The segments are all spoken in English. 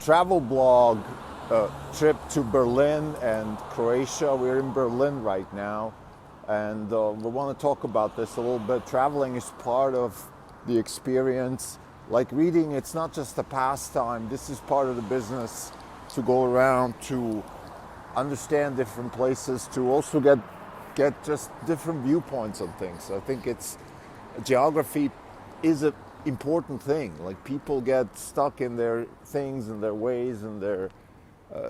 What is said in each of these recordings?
travel blog trip to Berlin and Croatia. We're in Berlin right now, and we want to talk about this a little bit. Traveling is part of the experience. Like reading, it's not just a pastime. This is part of the business, to go around, to understand different places, to also get just different viewpoints on things. I think geography is an important thing. Like, people get stuck in their things and their ways and their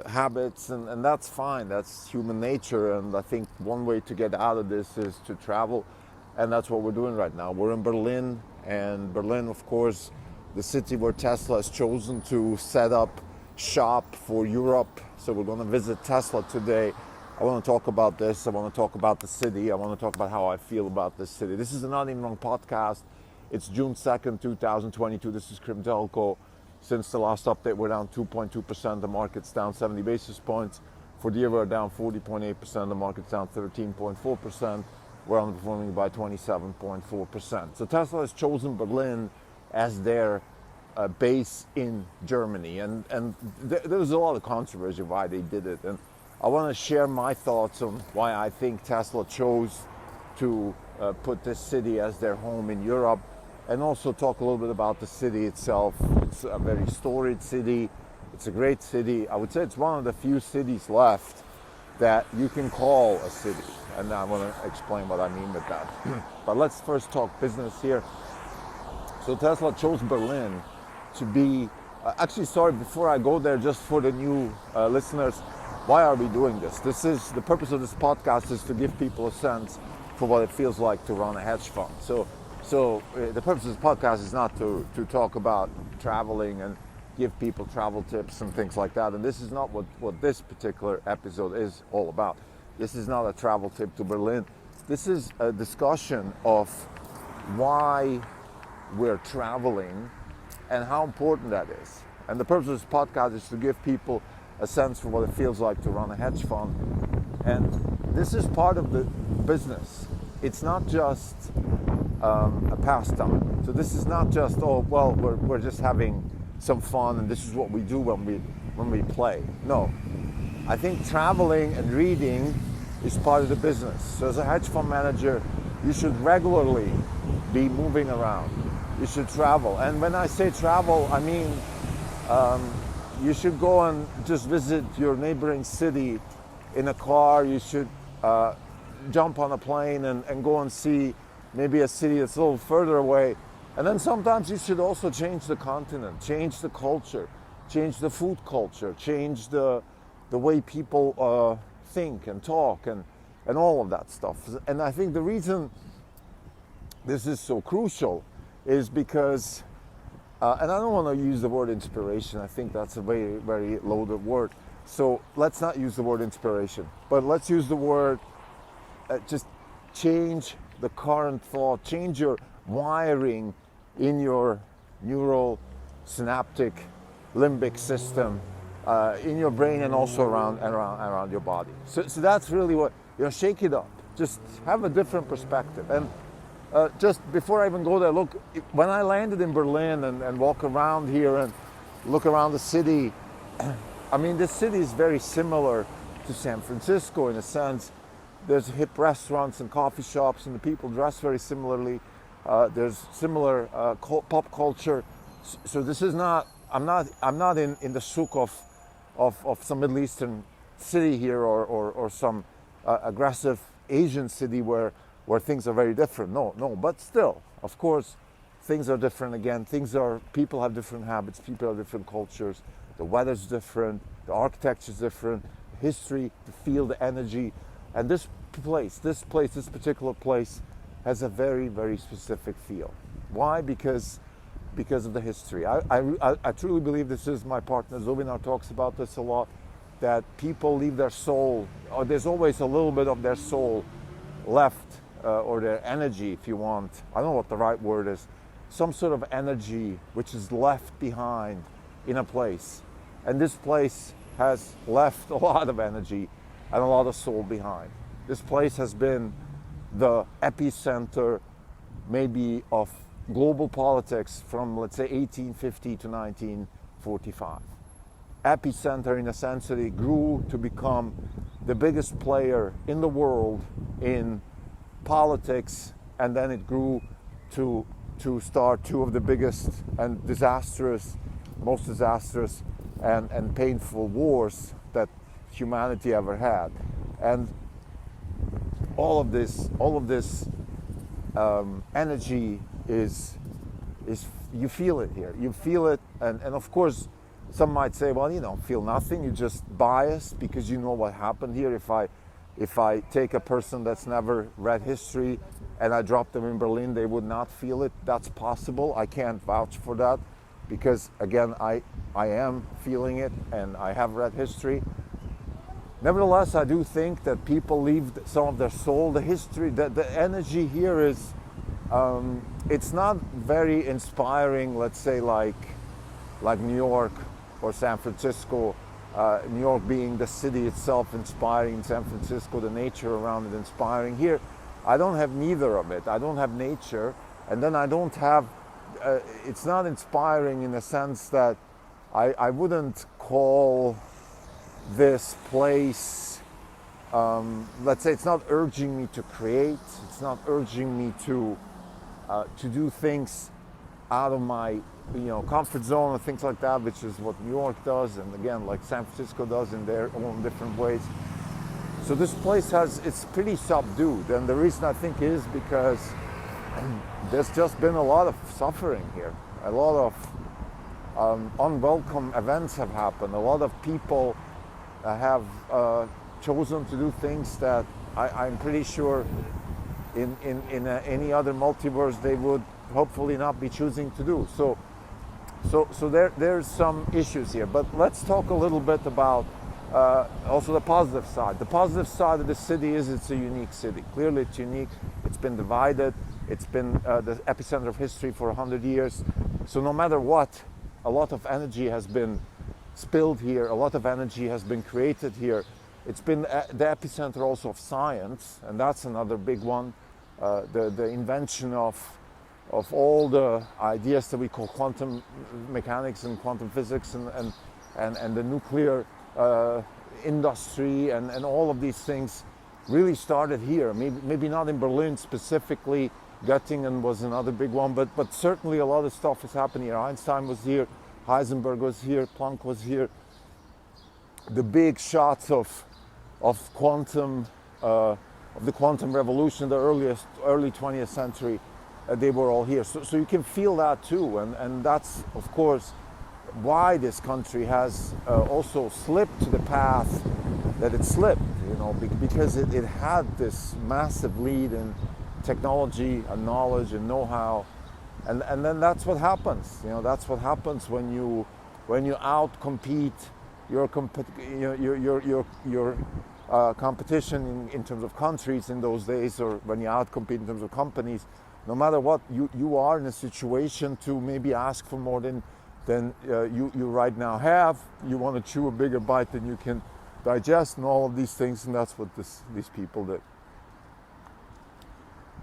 habits, and that's fine. That's human nature, and I think one way to get out of this is to travel, and that's what we're doing right now. We're in Berlin, and Berlin, of course, the city where Tesla has chosen to set up shop for Europe. So we're going to visit Tesla today. I want to talk about this. I want to talk about the city. I want to talk about how I feel about this city. This is a Not Even Wrong podcast. It's June 2nd, 2022. This is Krim Telko. Since the last update, we're down 2.2%. The market's down 70 basis points. For the year, we're down 40.8%. The market's down 13.4%. We're underperforming by 27.4%. So Tesla has chosen Berlin as their base in Germany, and there was a lot of controversy why they did it, and I want to share my thoughts on why I think Tesla chose to put this city as their home in Europe, and also talk a little bit about the city itself. It's a very storied city. It's a great city. I would say it's one of the few cities left that you can call a city, and I want to explain what I mean with that. But let's first talk business here. So Tesla chose Berlin to be, before I go there, just for the new listeners, why are we doing this? The purpose of this podcast is to give people a sense for what it feels like to run a hedge fund. So the purpose of this podcast is not to talk about traveling and give people travel tips and things like that. And this is not what this particular episode is all about. This is not a travel tip to Berlin. This is a discussion of why we're traveling and how important that is. And the purpose of this podcast is to give people a sense for what it feels like to run a hedge fund. And this is part of the business. It's not just a pastime. So this is not just, we're just having some fun and this is what we do when we play. No. I think traveling and reading is part of the business. So as a hedge fund manager, you should regularly be moving around. You should travel. And when I say travel, I mean you should go and just visit your neighboring city in a car. You should jump on a plane and go and see maybe a city that's a little further away. And then sometimes you should also change the continent, change the culture, change the food culture, change the way people think and talk and all of that stuff. And I think the reason this is so crucial is because, and I don't want to use the word inspiration. I think that's a very, very loaded word. So let's not use the word inspiration, but let's use the word just change the current thought, change your wiring in your neural synaptic limbic system in your brain and also around your body. So that's really what, shake it up. Just have a different perspective. And just before I even go there, look, when I landed in Berlin and walk around here and look around the city, I mean, this city is very similar to San Francisco in a sense. There's hip restaurants and coffee shops, and the people dress very similarly. There's similar pop culture. So this is not, I'm not in the souk of some Middle Eastern city here or some aggressive Asian city where things are very different. No, but still, of course, things are different again. People have different habits, people have different cultures, the weather's different, the architecture's different, the history, the feel, the energy. And this particular place has a very, very specific feel. Why? Because of the history. I truly believe this is, my partner Zovinar talks about this a lot, that people leave their soul, or there's always a little bit of their soul left, or their energy, if you want. I don't know what the right word is. Some sort of energy which is left behind in a place. And this place has left a lot of energy and a lot of soul behind. This place has been the epicenter maybe of global politics from, let's say, 1850 to 1945. epicenter in a sense that it grew to become the biggest player in the world in politics, and then it grew to start two of the biggest and most disastrous and painful wars that humanity ever had. And all of this energy is you feel it here. You feel it, and of course, some might say, well, you don't feel nothing. You're just biased because you know what happened here. If I take a person that's never read history and I drop them in Berlin, they would not feel it. That's possible. I can't vouch for that because, again, I am feeling it and I have read history. Nevertheless, I do think that people leave some of their soul. The history, the energy here is, it's not very inspiring, let's say like New York or San Francisco. New York being the city itself inspiring, San Francisco, the nature around it inspiring. Here, I don't have neither of it. I don't have nature, and then I don't have, it's not inspiring in the sense that I wouldn't call this place, let's say it's not urging me to create, it's not urging me to do things out of my comfort zone and things like that, which is what New York does, and again, like San Francisco does in their own different ways. So this place it's pretty subdued, and the reason I think is because there's just been a lot of suffering here. A lot of unwelcome events have happened. A lot of people have chosen to do things that I'm pretty sure in any other multiverse they would hopefully not be choosing to do. So there's some issues here, but let's talk a little bit about also the positive side. The positive side of the city is it's a unique city. Clearly it's unique. It's been divided. It's been the epicenter of history for 100 years. So no matter what, a lot of energy has been spilled here. A lot of energy has been created here. It's been the epicenter also of science, and that's another big one. The invention of all the ideas that we call quantum mechanics and quantum physics and the nuclear industry and all of these things really started here. Maybe not in Berlin specifically. Göttingen was another big one, but certainly a lot of stuff is happening here. Einstein was here, Heisenberg was here, Planck was here. The big shots of quantum, of the quantum revolution, the early 20th century, they were all here. So you can feel that too, and that's of course why this country has also slipped to the path that it slipped, because it had this massive lead in technology and knowledge and know-how, and then that's what happens. That's what happens when you outcompete your competition in terms of countries in those days, or when you outcompete in terms of companies. No matter what, you are in a situation to maybe ask for more than you right now have. You want to chew a bigger bite than you can digest, and all of these things, and that's what these people did.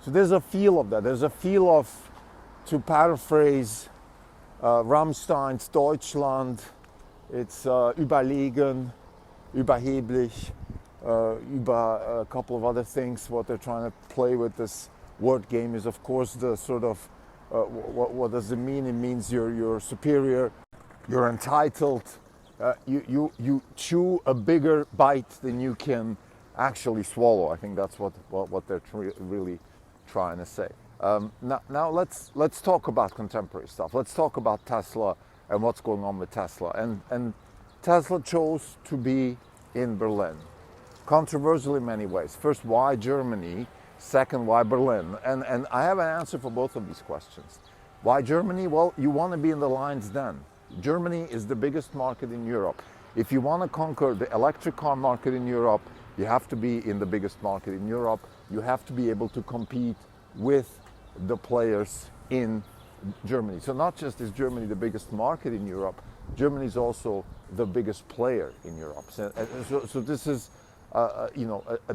So there's a feel of that. There's a feel of, to paraphrase Rammstein's Deutschland, it's überlegen, überheblich, über a couple of other things. What they're trying to play with this word game is, of course, the sort of what does it mean? It means you're superior, you're entitled, you chew a bigger bite than you can actually swallow. I think that's what they're really trying to say. Now let's talk about contemporary stuff. Let's talk about Tesla and what's going on with Tesla. And Tesla chose to be in Berlin, controversial in many ways. First, why Germany? Second, why Berlin? And I have an answer for both of these questions. Why Germany? Well, you want to be in the lion's den. Germany is the biggest market in Europe. If you want to conquer the electric car market in Europe, you have to be in the biggest market in Europe. You have to be able to compete with the players in Germany. So not just is Germany the biggest market in Europe, Germany is also the biggest player in Europe. So this is a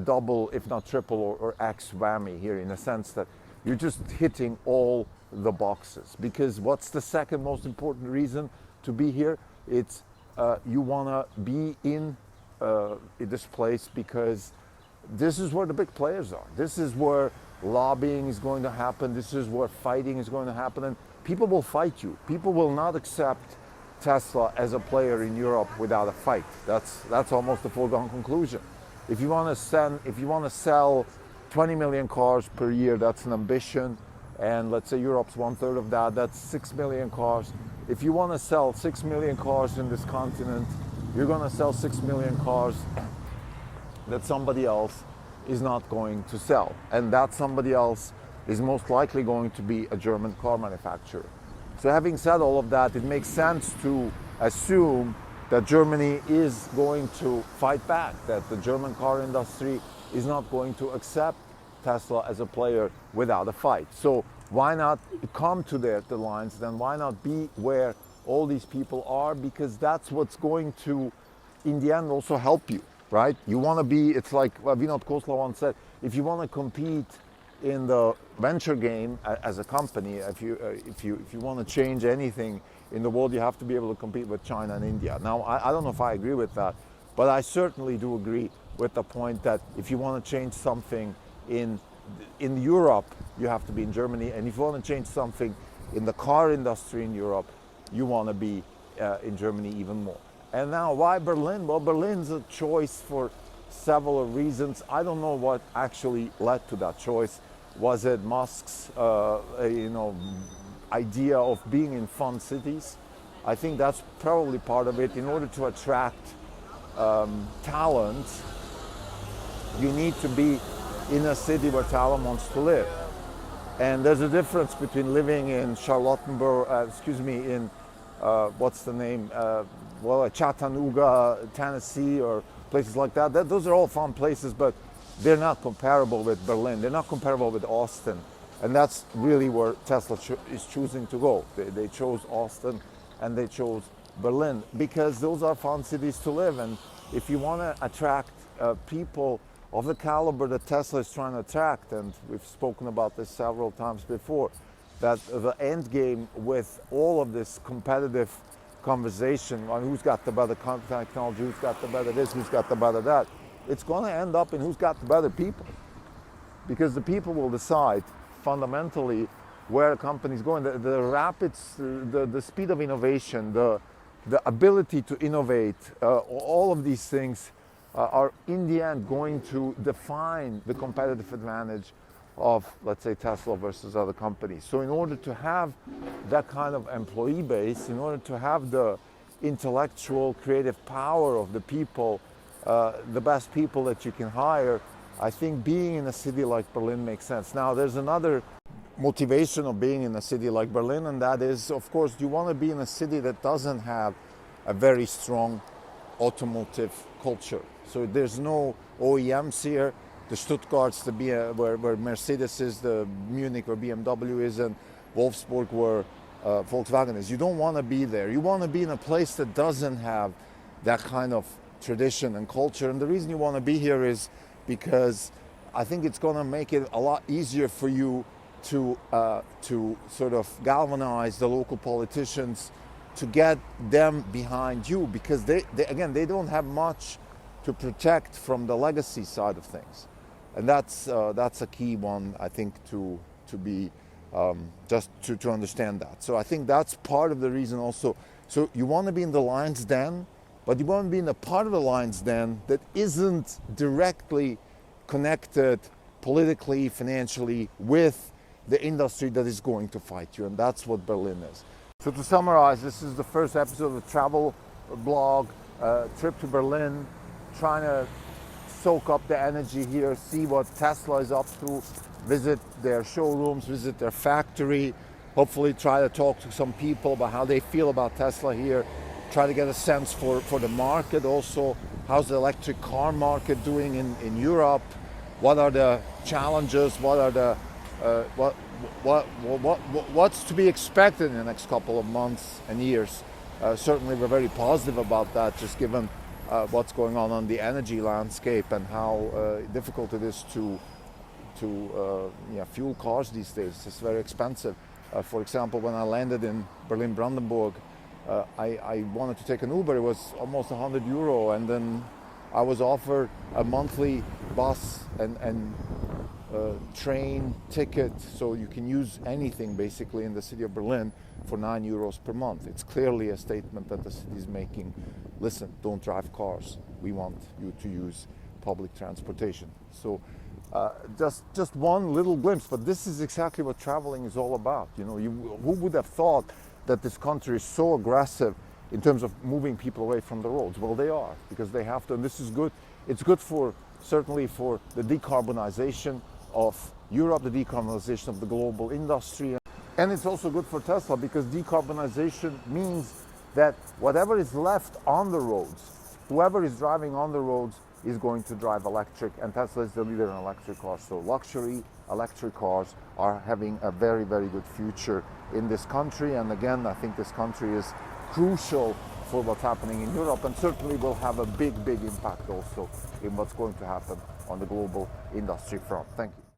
double, if not triple or X whammy here, in a sense that you're just hitting all the boxes. Because what's the second most important reason to be here? It's you want to be in this place because this is where the big players are. This is where lobbying is going to happen. This is where fighting is going to happen. And people will fight you. People will not accept Tesla as a player in Europe without a fight. That's almost a foregone conclusion. If you want to sell 20 million cars per year, that's an ambition. And let's say Europe's 1/3 of that, that's 6 million cars. If you want to sell 6 million cars in this continent, you're going to sell 6 million cars that somebody else is not going to sell. And that somebody else is most likely going to be a German car manufacturer. So having said all of that, it makes sense to assume that Germany is going to fight back, that the German car industry is not going to accept Tesla as a player without a fight. So why not come to the lines then? Why not be where all these people are? Because that's what's going to, in the end, also help you, right? You want to be, it's like Vinod Khosla once said, if you want to compete in the venture game as a company, if you want to change anything in the world, you have to be able to compete with China and India. Now, I don't know if I agree with that, but I certainly do agree with the point that if you want to change something in Europe, you have to be in Germany, and if you want to change something in the car industry in Europe, you want to be in Germany even more. And now, why Berlin? Well, Berlin's a choice for several reasons. I don't know what actually led to that choice. Was it Musk's, idea of being in fun cities? I think that's probably part of it. In order to attract talent, you need to be in a city where talent wants to live. And there's a difference between living in Chattanooga, Tennessee, or places like that. Those are all fun places, but they're not comparable with Berlin. They're not comparable with Austin. And that's really where Tesla is choosing to go. They chose Austin and they chose Berlin because those are fun cities to live. And if you want to attract people of the caliber that Tesla is trying to attract, and we've spoken about this several times before, that the end game with all of this competitive conversation on who's got the better technology, who's got the better this, who's got the better that, it's going to end up in who's got the better people. Because the people will decide fundamentally where a company is going. The speed of innovation, the ability to innovate, all of these things are in the end going to define the competitive advantage of, let's say, Tesla versus other companies. So in order to have that kind of employee base, in order to have the intellectual, creative power of the people, the best people that you can hire, I think being in a city like Berlin makes sense. Now, there's another motivation of being in a city like Berlin, and that is, of course, you want to be in a city that doesn't have a very strong automotive culture. So there's no OEMs here. The Stuttgart's where Mercedes is, the Munich where BMW is, and Wolfsburg where Volkswagen is. You don't want to be there. You want to be in a place that doesn't have that kind of tradition and culture. And the reason you want to be here is because I think it's going to make it a lot easier for you to sort of galvanize the local politicians to get them behind you, because they don't have much to protect from the legacy side of things. And that's a key one, I think, to be just to understand that. So I think that's part of the reason also. So you want to be in the lion's den, but you want to be in a part of the lion's den that isn't directly connected politically, financially with the industry that is going to fight you. And that's what Berlin is. So to summarize, this is the first episode of the travel blog, trip to Berlin, trying to soak up the energy here, see what Tesla is up to, visit their showrooms, visit their factory, hopefully try to talk to some people about how they feel about Tesla here, try to get a sense for the market also. How's the electric car market doing in Europe? What are the challenges? What are the what's to be expected in the next couple of months and years? Certainly we're very positive about that, just given what's going on the energy landscape and how difficult it is to fuel cars these days. It's very expensive. For example, when I landed in Berlin-Brandenburg I wanted to take an Uber. It was almost €100, and then I was offered a monthly bus and train ticket, so you can use anything basically in the city of Berlin for €9 per month. It's clearly a statement that the city is making. Listen, don't drive cars. We want you to use public transportation. So just one little glimpse, but this is exactly what traveling is all about. You know, who would have thought that this country is so aggressive in terms of moving people away from the roads? Well, they are, because they have to, and this is good. It's good for, certainly for the decarbonization of Europe, the decarbonization of the global industry. And it's also good for Tesla, because decarbonization means that whatever is left on the roads, whoever is driving on the roads is going to drive electric, and Tesla is the leader in electric cars. So luxury electric cars are having a very, very good future in this country. And again, I think this country is crucial for what's happening in Europe, and certainly will have a big, big impact also in what's going to happen on the global industry front. Thank you.